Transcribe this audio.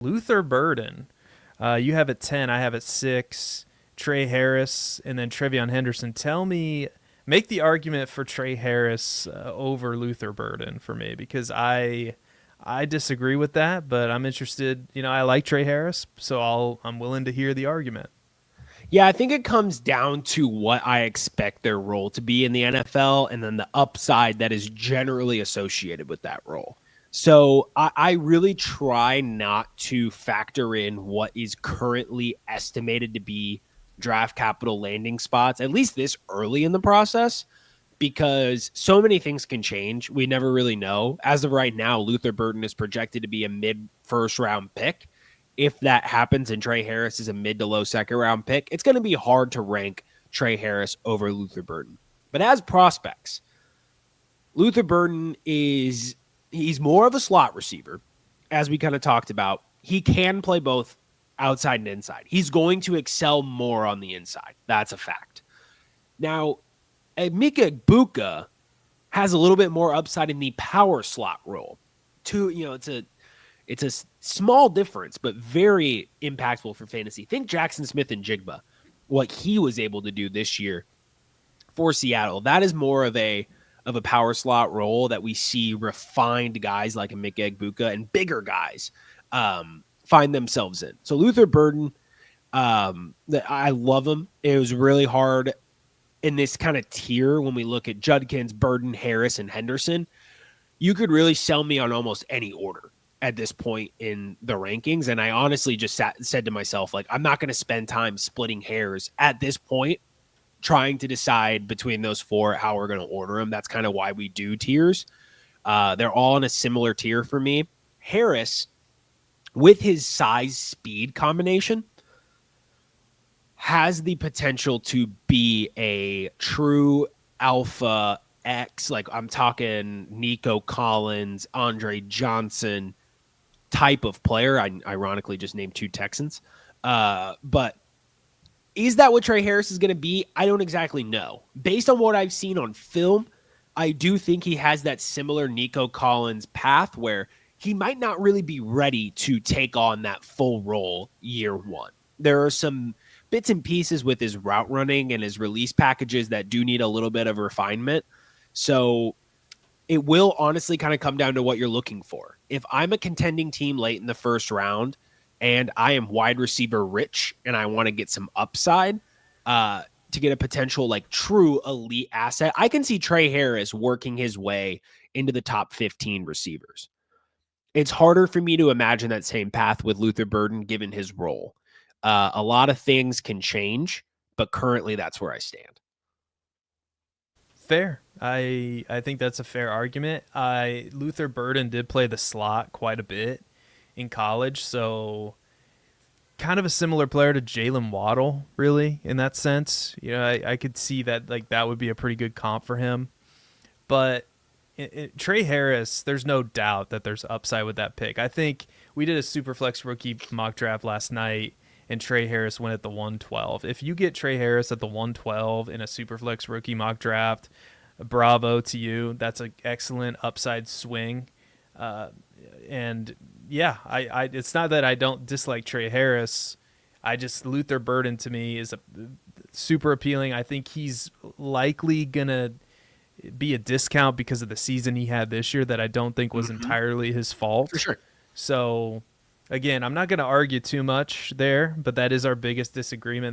Luther Burden. You have at 10, I have at 6. Trey Harris, and then Trevion Henderson. Make the argument for Trey Harris over Luther Burden for me, because I disagree with that, but I'm interested. I like Trey Harris, so I'm willing to hear the argument. Yeah, I think it comes down to what I expect their role to be in the NFL and then the upside that is generally associated with that role. So I really try not to factor in what is currently estimated to be draft capital landing spots, at least this early in the process, because so many things can change. We never really know. As of right now, Luther Burden is projected to be a mid first round pick. If that happens and Trey Harris is a mid to low second round pick, it's going to be hard to rank Trey Harris over Luther Burden. But as prospects, Luther Burden he's more of a slot receiver, as we kind of talked about. He can play both outside and inside. He's going to excel more on the inside. That's a fact. Now, Mika Buka has a little bit more upside in the power slot role. It's a small difference, but very impactful for fantasy. Think Jackson Smith and Jigba, what he was able to do this year for Seattle. That is more of a power slot role that we see refined guys like a Mick Egbuka and bigger guys find themselves in. So Luther Burden, I love him. It was really hard in this kind of tier when we look at Judkins, Burden, Harris, and Henderson. You could really sell me on almost any order at this point in the rankings. And I honestly just said to myself, like, I'm not going to spend time splitting hairs at this point trying to decide between those four how we're going to order them. That's kind of why we do tiers. They're all in a similar tier for me. Harris, with his size speed combination, has the potential to be a true alpha X. Like, I'm talking Nico Collins, Andre Johnson type of player. I ironically just named 2 Texans. But is that what Trey Harris is going to be? I don't exactly know. Based on what I've seen on film, I do think he has that similar Nico Collins path where he might not really be ready to take on that full role year one. There are some bits and pieces with his route running and his release packages that do need a little bit of refinement. So it will honestly kind of come down to what you're looking for. If I'm a contending team late in the first round and I am wide receiver rich and I want to get some upside to get a potential like true elite asset, I can see Trey Harris working his way into the top 15 receivers. It's harder for me to imagine that same path with Luther Burden given his role. A lot of things can change, but currently that's where I stand. Fair. I think that's a fair argument. Luther Burden did play the slot quite a bit in college, so kind of a similar player to Jalen Waddle, really, in that sense. I could see that that would be a pretty good comp for him. But Trey Harris, there's no doubt that there's upside with that pick. I think we did a Superflex rookie mock draft last night, and Trey Harris went at the 112. If you get Trey Harris at the 112 in a Superflex rookie mock draft, bravo to you. That's an excellent upside swing. And yeah, I it's not that I don't dislike Trey Harris. Luther Burden to me is super appealing. I think he's likely gonna be a discount because of the season he had this year that I don't think was entirely his fault. For sure. So again, I'm not going to argue too much there, but that is our biggest disagreement.